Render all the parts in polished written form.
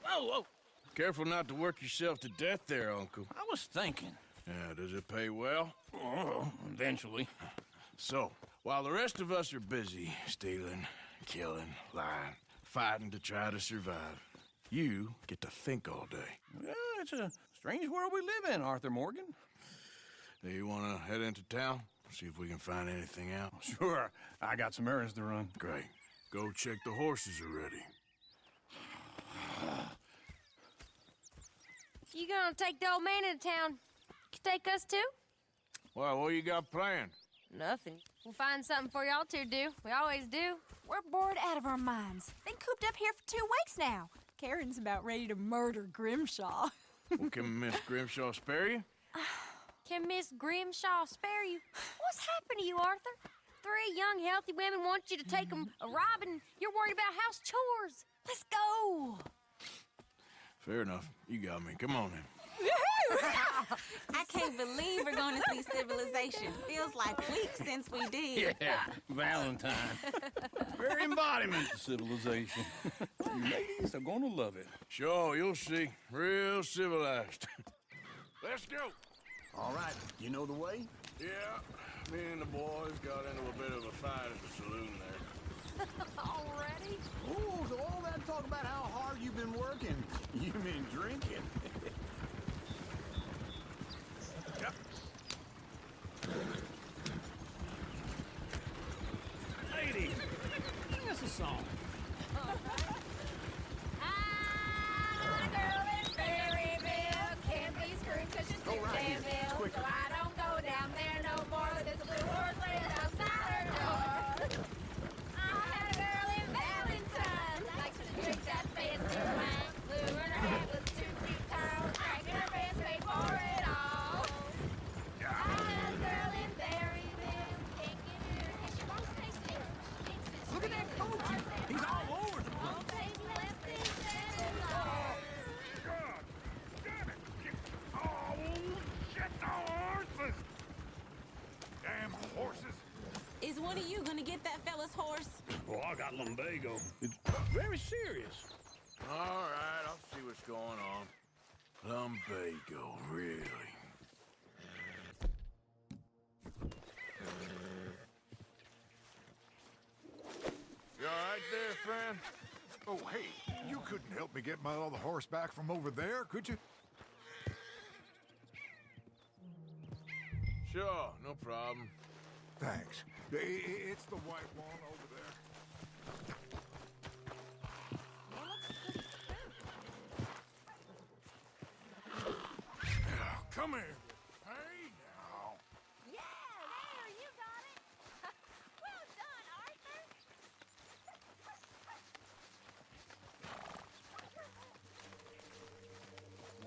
Whoa. Careful not to work yourself to death there, Uncle. I was thinking. Yeah, does it pay well? Oh, eventually. So, while the rest of us are busy stealing, killing, lying, fighting to try to survive, you get to think all day. Well, it's a strange world we live in, Arthur Morgan. Do you want to head into town? See if we can find anything out? Sure, I got some errands to run. Great. Go check the horses are ready. You gonna take the old man into town? You take us too? Well, what you got planned? Nothing. We'll find something for y'all to do. We always do. We're bored out of our minds. Been cooped up here for 2 weeks now. Karen's about ready to murder Grimshaw. Well, can Miss Grimshaw spare you? Can Miss Grimshaw spare you? What's happened to you, Arthur? 3 young, healthy women want you to take them a robbing. You're worried about house chores. Let's go. Fair enough. You got me. Come on then. I can't believe we're going to see civilization. Feels like weeks since we did. Yeah, Valentine. Very embodiment of civilization. You ladies are gonna love it. Sure, you'll see. Real civilized. Let's go. All right, you know the way? Yeah, me and the boys got into a bit of a fight at the saloon there. Already? Oh, so all that talk about how hard you've been working, you mean drinking? Yep. Ladies, sing us a song. Girl in Berryville can't be screwed 'cause she's too damn ill. So I don't go down there no more. There's a blue horse laying outside her door. I had a girl in Valentine, likes to drink that fancy wine. Blue and her head was 2 feet tall, drinking her best paid for it all. I had a girl in Berryville, can't get her, and she won't stay still. Look at that coach. He's all over the place. Won't take less than $7. God damn it! Oh, shit, the horses! Damn horses! Is one of you going to get that fella's horse? Oh, I got lumbago. It's very serious. All right, I'll see what's going on. Lumbago, really? You all right there, friend? Oh, hey, you couldn't help me get my other horse back from over there, could you? Sure, no problem. Thanks. It's the white one over there. Yeah, come here. Hey, now. Yeah, there, you got it. Well done, Arthur.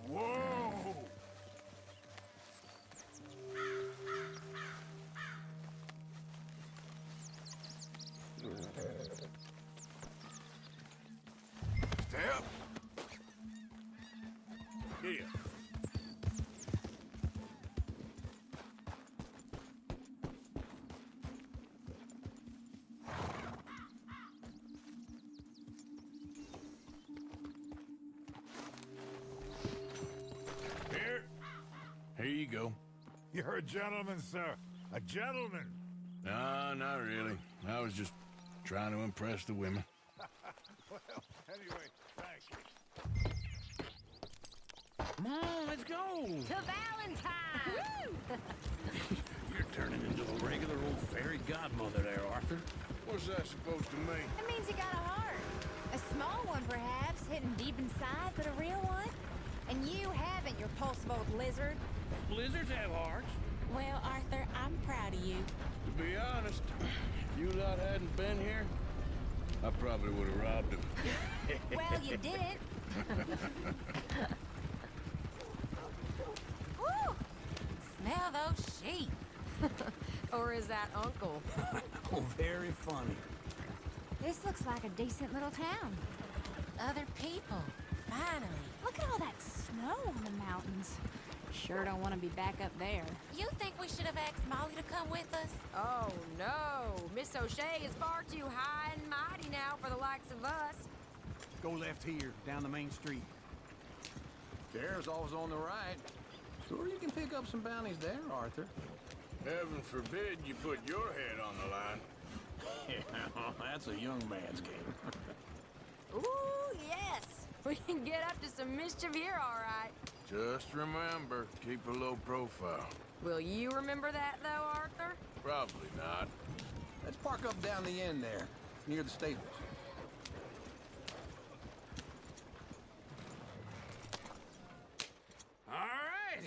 Whoa! Step. Here. Here you go. You're a gentleman, sir. A gentleman. No, not really. I was just trying to impress the women. Well, anyway, thank you. Come on, let's go. To Valentine! You're turning into a regular old fairy godmother there, Arthur. What's that supposed to mean? That means you got a heart. A small one, perhaps, hidden deep inside, but a real one. And you haven't, you repulsive old lizard. Blizzards have hearts. Well, Arthur, I'm proud of you. To be honest, if you lot hadn't been here, I probably would have robbed him. Well, you didn't. Woo! Smell those sheep. Or is that Uncle? Oh, very funny. This looks like a decent little town. Other people, finally. Look at all that snow on the mountains. Sure don't want to be back up there. You think we should have asked Molly to come with us? Oh, no. Miss O'Shea is far too high and mighty now for the likes of us. Go left here, down the main street. Sheriff's always on the right. Sure you can pick up some bounties there, Arthur. Heaven forbid you put your head on the line. Yeah, that's a young man's game. Ooh, yes. We can get up to some mischief here, all right. Just remember, keep a low profile. Will you remember that, though, Arthur? Probably not. Let's park up down the end there, near the stables. All right.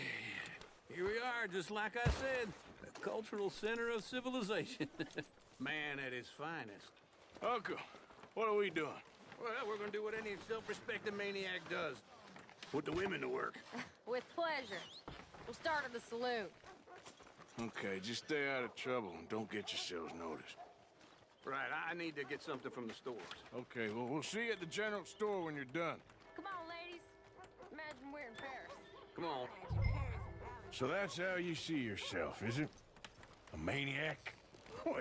Here we are, just like I said. The cultural center of civilization. Man at his finest. Uncle, what are we doing? Well, we're gonna do what any self-respecting maniac does. Put the women to work. With pleasure. We'll start at the saloon. Okay, just stay out of trouble and don't get yourselves noticed. Right, I need to get something from the stores. Okay, well, we'll see you at the general store when you're done. Come on, ladies. Imagine we're in Paris. Come on. So that's how you see yourself, is it? A maniac? Well,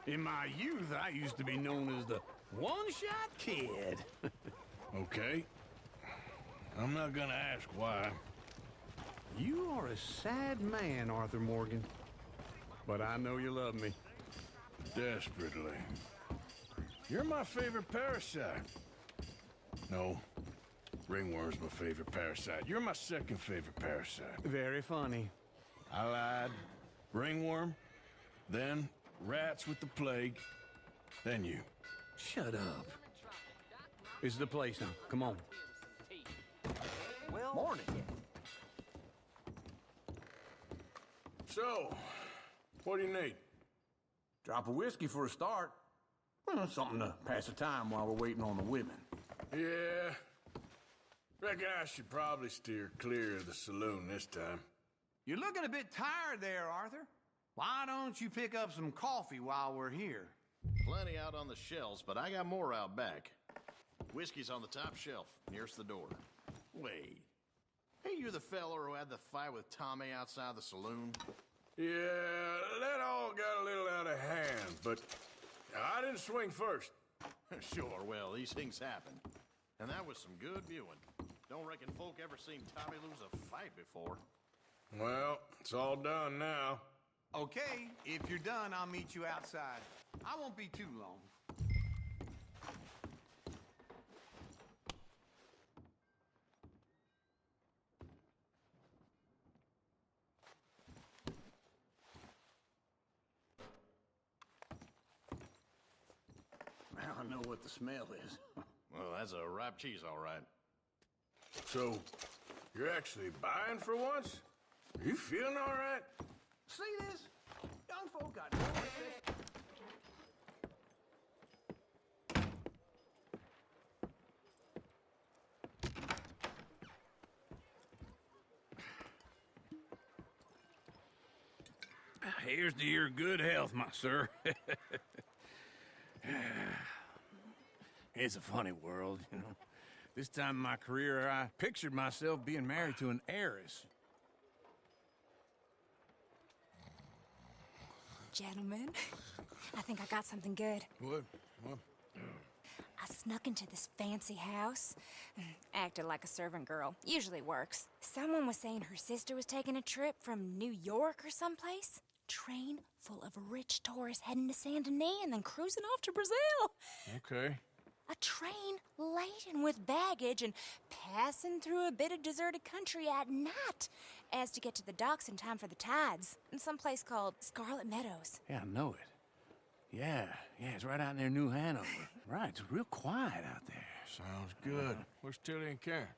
in my youth, I used to be known as the one-shot kid. Okay. I'm not gonna ask why. You are a sad man, Arthur Morgan. But I know you love me. Desperately. You're my favorite parasite. No. Ringworm's my favorite parasite. You're my second favorite parasite. Very funny. I lied. Ringworm, then rats with the plague, then you. Shut up. This is the place now. Come on. Well, Morning. So, what do you need? Drop of whiskey for a start. Well, something to pass the time while we're waiting on the women. Yeah. Reckon I should probably steer clear of the saloon this time. You're looking a bit tired there, Arthur. Why don't you pick up some coffee while we're here? plenty out on the shelves, but I got more out back. Whiskey's on the top shelf, nearest the door. Wait. Hey, you the feller who had the fight with Tommy outside the saloon? Yeah, that all got a little out of hand, but I didn't swing first. Sure, well, these things happen. And that was some good viewing. Don't reckon folk ever seen Tommy lose a fight before. Well, it's all done now. Okay, if you're done, I'll meet you outside. I won't be too long. Now I know what the smell is. Well, that's a ripe cheese, all right. So, you're actually buying for once? Are you feeling all right? See this? Young folk got no respect. Here's to your good health, my sir. It's a funny world, you know. This time in my career, I pictured myself being married to an heiress. Gentlemen, I think I got something good. What? I snuck into this fancy house, acted like a servant girl. Usually works. Someone was saying her sister was taking a trip from New York or someplace. Train full of rich tourists heading to Saint Denis and then cruising off to Brazil. Okay. A train laden with baggage and passing through a bit of deserted country at night as to get to the docks in time for the tides in some place called Scarlet Meadows. Yeah, I know it. Yeah, it's right out near New Hanover. Right, it's real quiet out there. Sounds good. Where's Tilly and Karen?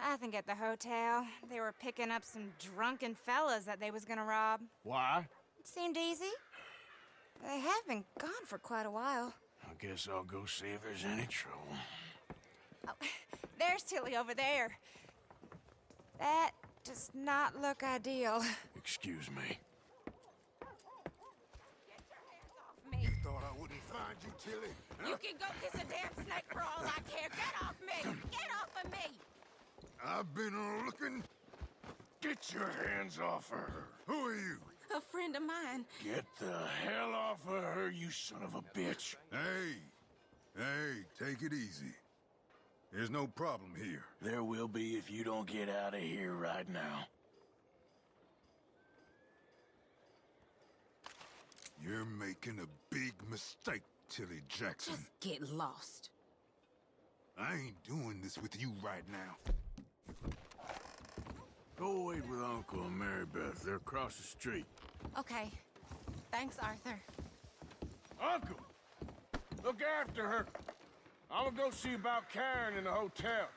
I think at the hotel. They were picking up some drunken fellas that they was gonna rob. Why? It seemed easy. They have been gone for quite a while. I guess I'll go see if there's any trouble. Oh, there's Tilly over there. That does not look ideal. Excuse me. Me. Thought I wouldn't find you, Tilly. You can go kiss a damn snake for all I care. Get off me! Get off of me! I've been looking. Get your hands off of her. Who are you? A friend of mine. Get the hell off of her, you son of a bitch. Hey, take it easy. There's no problem here. There will be if you don't get out of here right now. You're making a big mistake, Tilly Jackson. Just get lost. I ain't doing this with you right now. Go wait with Uncle and Mary Beth. They're across the street. Okay. Thanks, Arthur. Uncle! Look after her. I'm gonna go see about Karen in the hotel.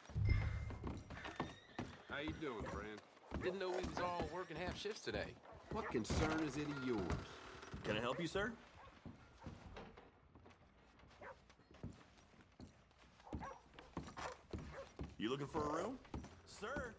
How you doing, friend? Didn't know we was all working half shifts today. What concern is it of yours? Can I help you, sir? You looking for a room? Sir?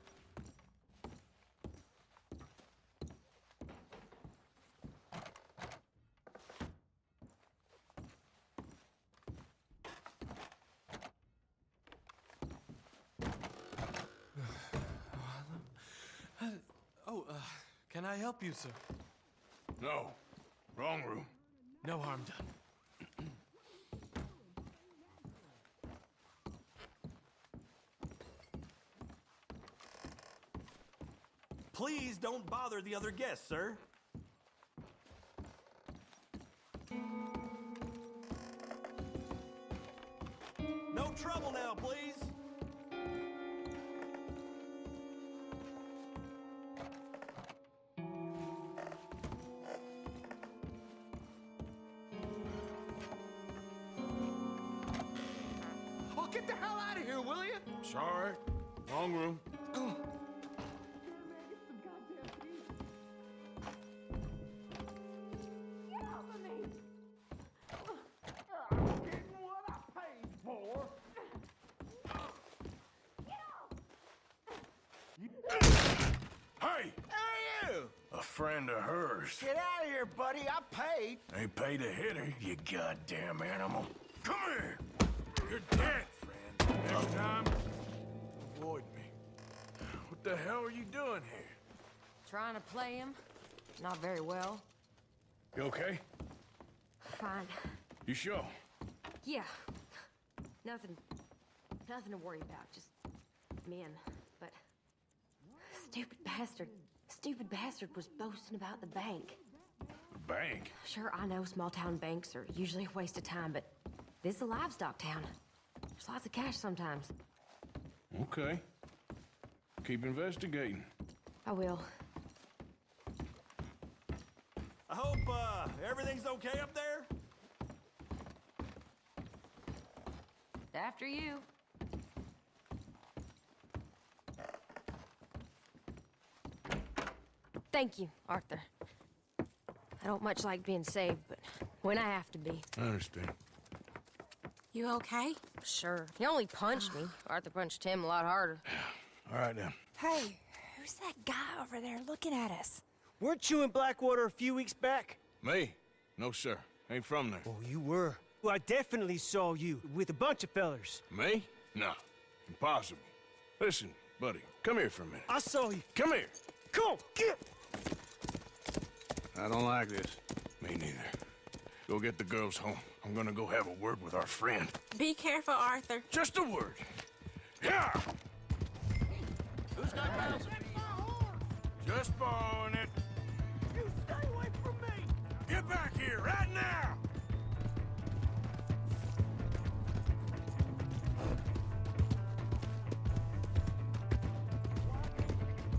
Can I help you, sir? No. Wrong room. No harm done. Please don't bother the other guests, sir. No trouble now, please. Oh, get the hell out of here, will you? Sorry. Wrong room. Hey! Who are you? A friend of hers. Get out of here, buddy. I paid. Ain't paid to hit her, you goddamn animal. Come here! You're dead, friend. Next time, avoid me. What the hell are you doing here? Trying to play him. Not very well. You okay? Fine. You sure? Yeah. Nothing to worry about. Just men. But stupid bastard was boasting about the bank. The bank? Sure, I know small town banks are usually a waste of time, but this is a livestock town. There's lots of cash sometimes. Okay. Keep investigating. I will. I hope, everything's okay up there? After you. Thank you, Arthur. I don't much like being saved, but when I have to be. I understand. You okay? Sure. He only punched me. Arthur punched him a lot harder. All right, then. Hey, who's that guy over there looking at us? Weren't you in Blackwater a few weeks back? Me? No, sir. Ain't from there. Oh, you were. Well, I definitely saw you with a bunch of fellers. Me? No. Impossible. Listen, buddy, come here for a minute. I saw you. Come here. Come on, get! I don't like this. Me neither. Go get the girls home. I'm gonna go have a word with our friend. Be careful, Arthur. Just a word. Yeah! Who's got pounds of Just borrowing it. You stay away from me! Get back here right now!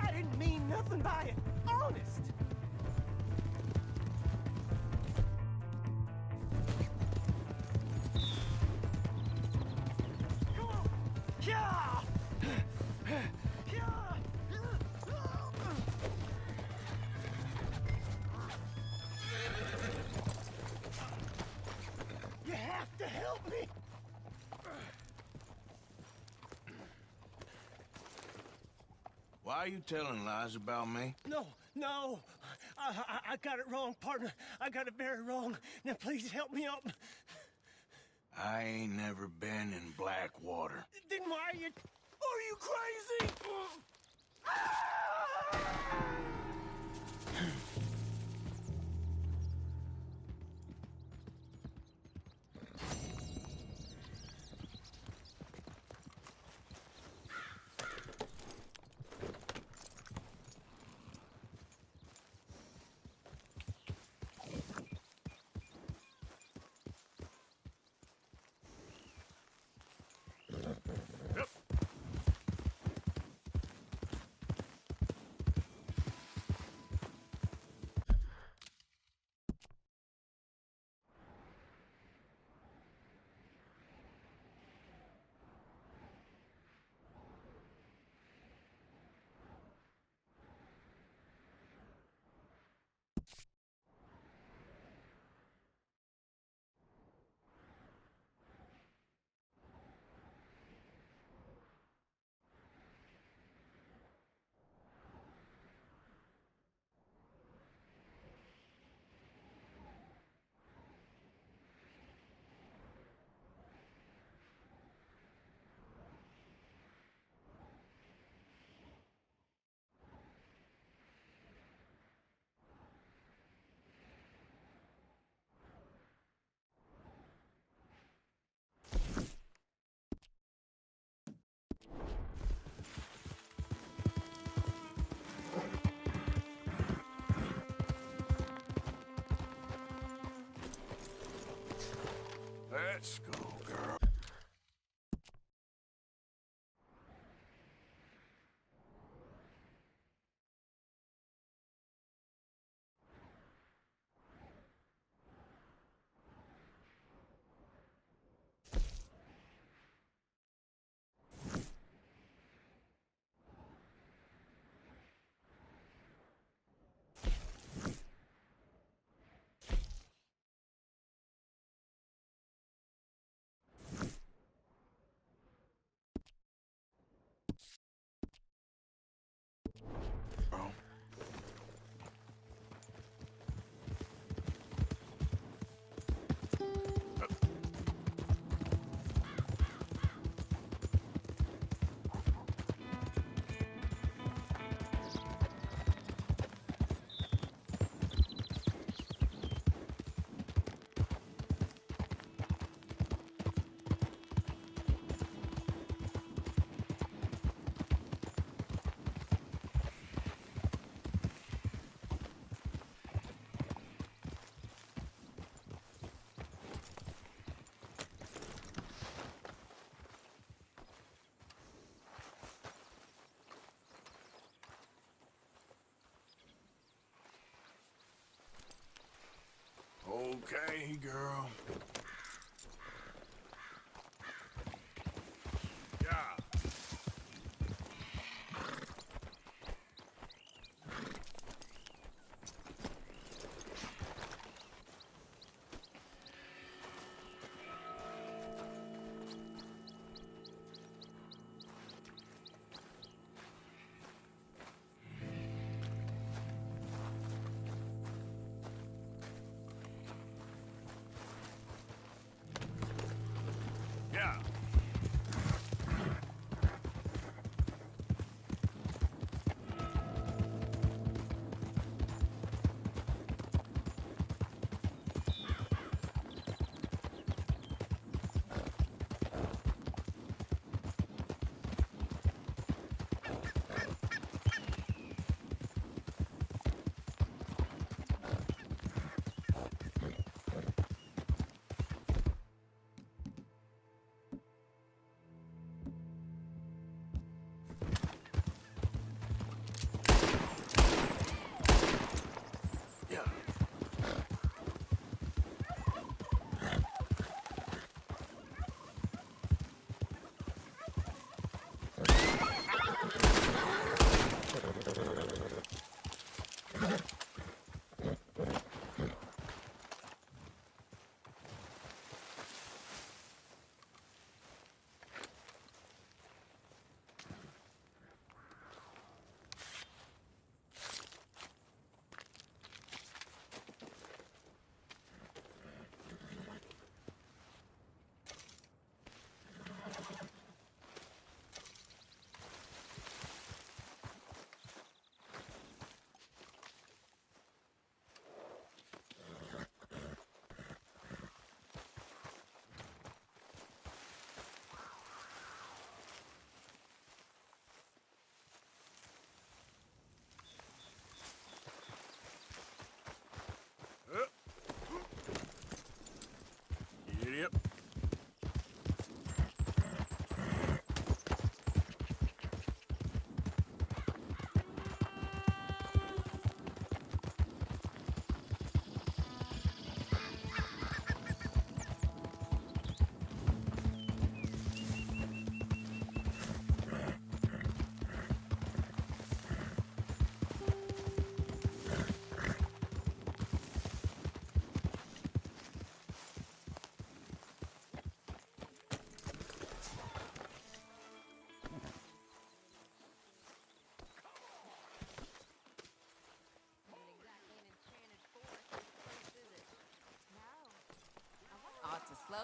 I didn't mean nothing by it. Honest. Come on. Yeah! Yeah! You have to help me. Why are you telling lies about me? No. I got it wrong, partner. I got it very wrong. Now, please help me up. I ain't never been in Blackwater. Then why are you... Are you crazy? Let's go, girl. Okay, girl. Yeah.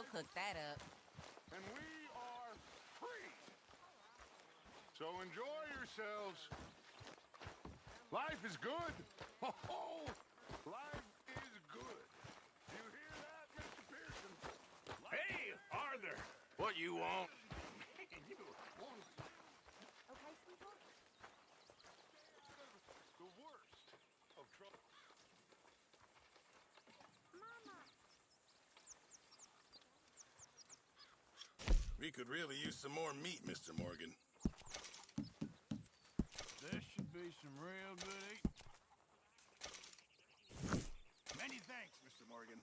Smoke hooked that up. And we are free. So enjoy yourselves. Life is good. Oh, life is good. You hear that, Mr. Pearson? Hey, Arthur! What you want? Okay, sweetheart? The worst of trouble. We could really use some more meat, Mr. Morgan. There should be some real good eating. Many thanks, Mr. Morgan.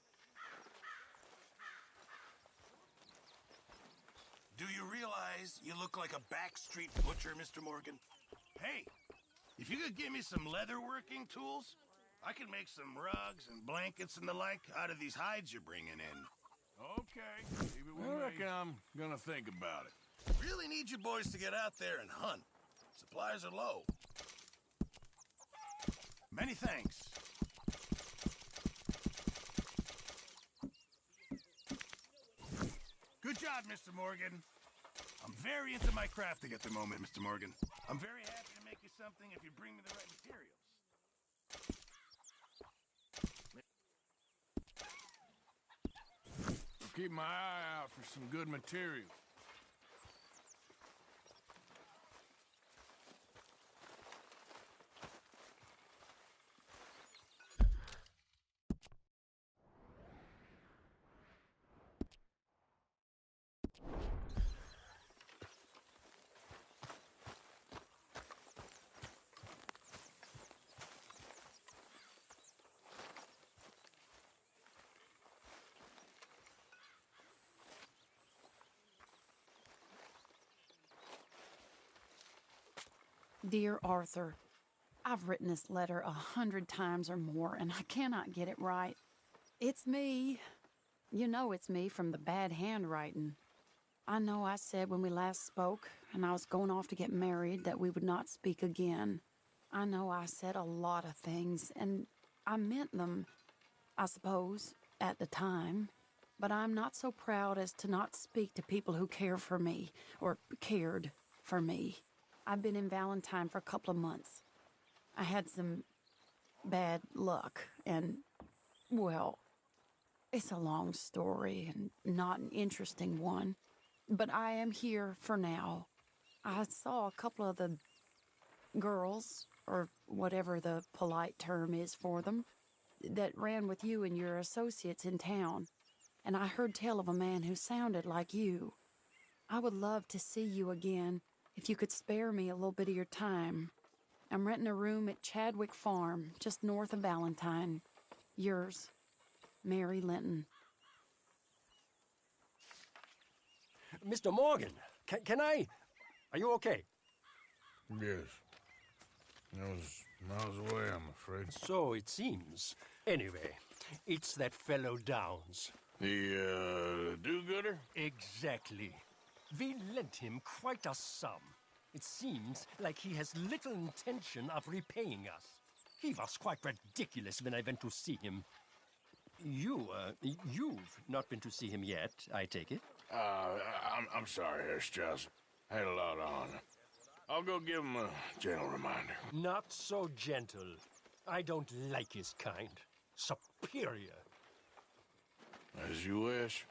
Do you realize you look like a backstreet butcher, Mr. Morgan? Hey, if you could give me some leatherworking tools, I could make some rugs and blankets and the like out of these hides you're bringing in. Okay, leave it with me. I reckon I'm gonna think about it. Really need you boys to get out there and hunt. Supplies are low. Many thanks. Good job, Mr. Morgan. I'm very into my crafting at the moment, Mr. Morgan. I'm very happy to make you something if you bring me the right materials. I'll keep my eye out for some good material. Dear Arthur, I've written this letter 100 times or more, and I cannot get it right. It's me. You know it's me from the bad handwriting. I know I said when we last spoke, and I was going off to get married, that we would not speak again. I know I said a lot of things, and I meant them, I suppose, at the time. But I'm not so proud as to not speak to people who care for me, or cared for me. I've been in Valentine for a couple of months. I had some bad luck, and, well, it's a long story and not an interesting one. But I am here for now. I saw a couple of the girls, or whatever the polite term is for them, that ran with you and your associates in town. And I heard tell of a man who sounded like you. I would love to see you again, if you could spare me a little bit of your time. I'm renting a room at Chadwick Farm, just north of Valentine. Yours, Mary Linton. Mr. Morgan, can I... Are you okay? Yes. I was miles away, I'm afraid. So it seems. Anyway, it's that fellow Downs. The, do-gooder? Exactly. We lent him quite a sum. It seems like he has little intention of repaying us. He was quite ridiculous when I went to see him. You've not been to see him yet, I take it? I'm sorry, Herr Strauss. I had a lot on. I'll go give him a gentle reminder. Not so gentle. I don't like his kind. Superior. As you wish.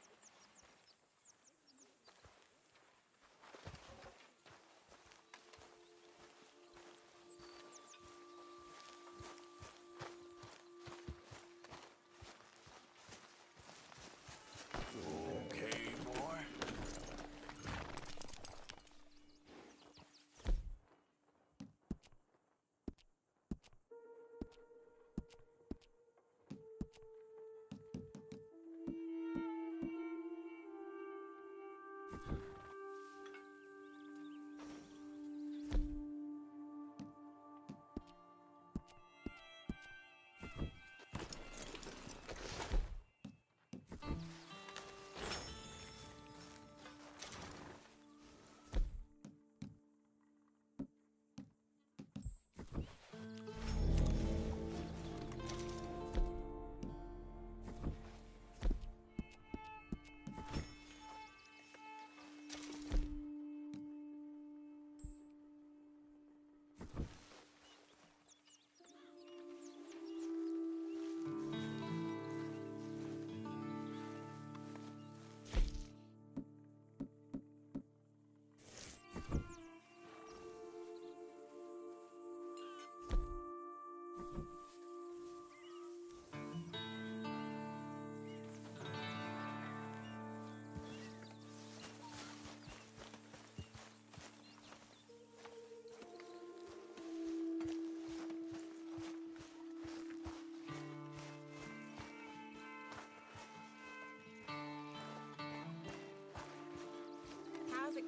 Okay, boy.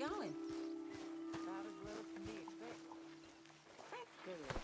going. About as well as can be expected. That's good.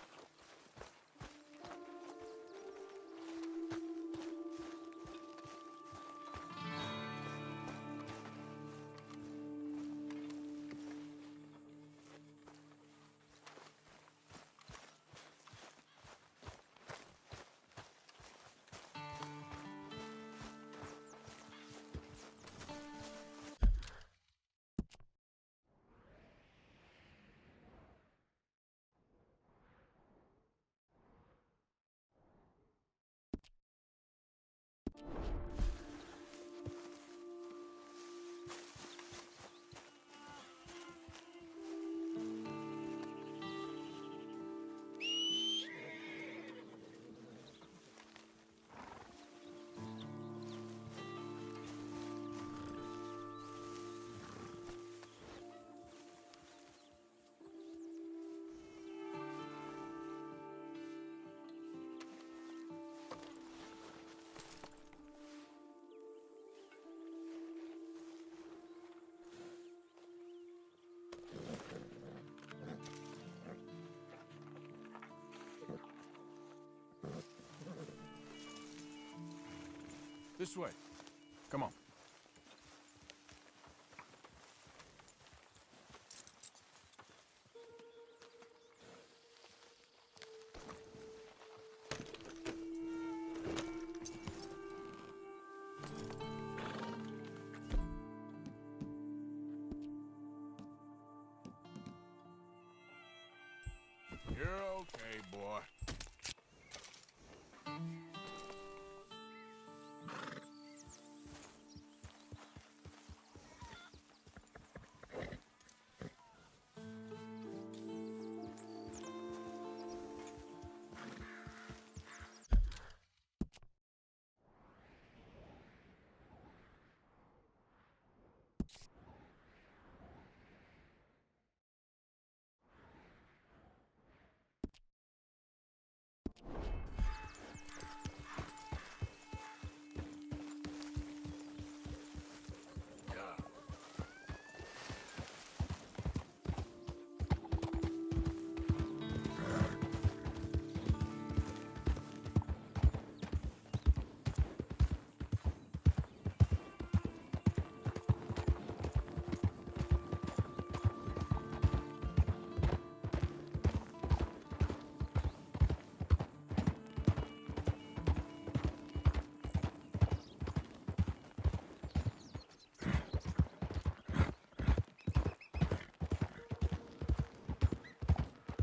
This way. Come on. You're okay, boy.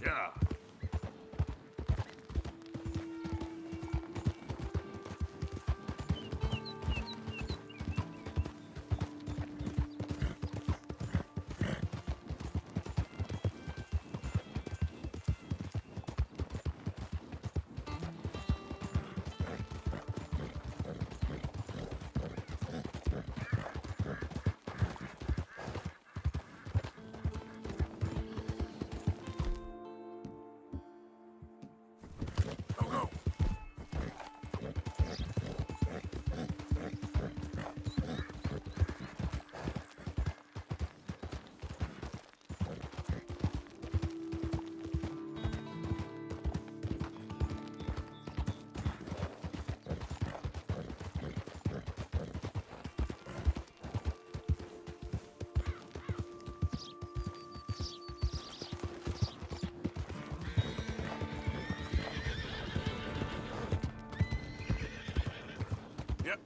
Yeah. Yep.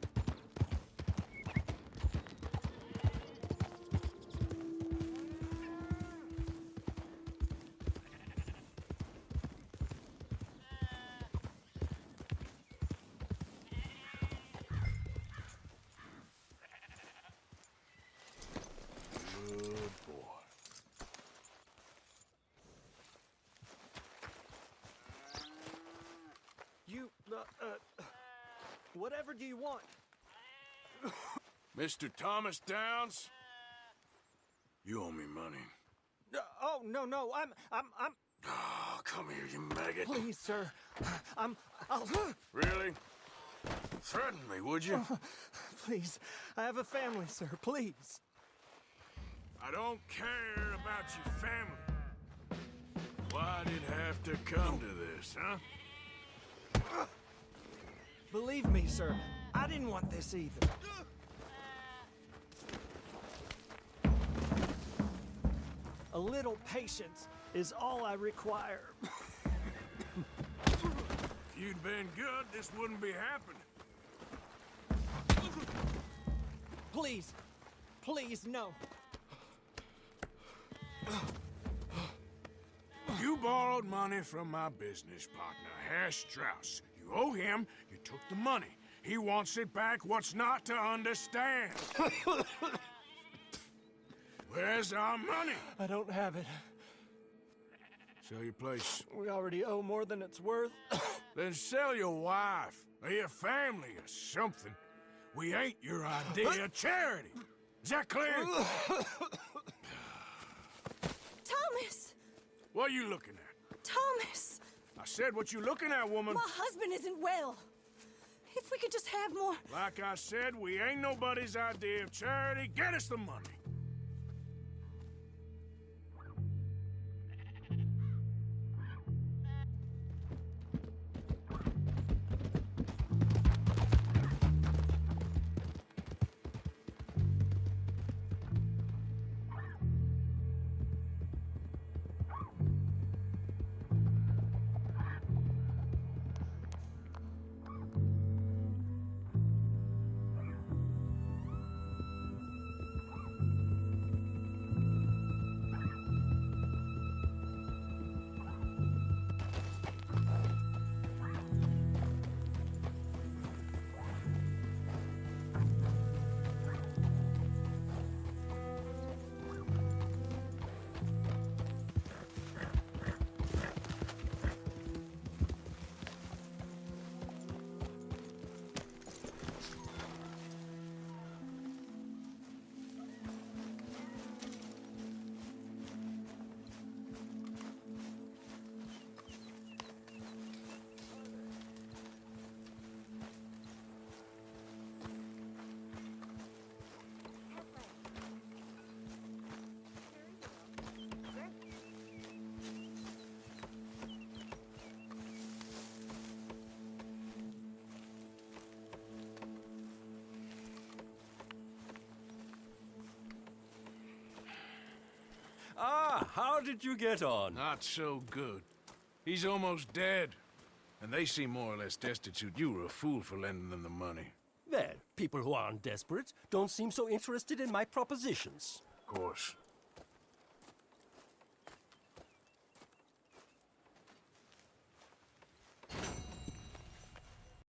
Good boy. You, whatever do you want? Mr. Thomas Downs, you owe me money. Oh, no, I'm... Oh, come here, you maggot. Please, sir. I'll... Really? Threaten me, would you? Please, I have a family, sir, please. I don't care about your family. Why'd it have to come to this, huh? Believe me, sir, I didn't want this either. A little patience is all I require. If you'd been good, this wouldn't be happening. Please, please, no. You borrowed money from my business partner, Herr Strauss. You owe him, you took the money. He wants it back, what's not to understand? Where's our money? I don't have it. Sell your place. We already owe more than it's worth. Then sell your wife, or your family, or something. We ain't your idea of charity. Is that clear? Thomas! What are you looking at? Thomas! I said what you looking at, woman. My husband isn't well. If we could just have more... Like I said, we ain't nobody's idea of charity. Get us the money. Ah, how did you get on? Not so good. He's almost dead. And they seem more or less destitute. You were a fool for lending them the money. Well, people who aren't desperate don't seem so interested in my propositions. Of course.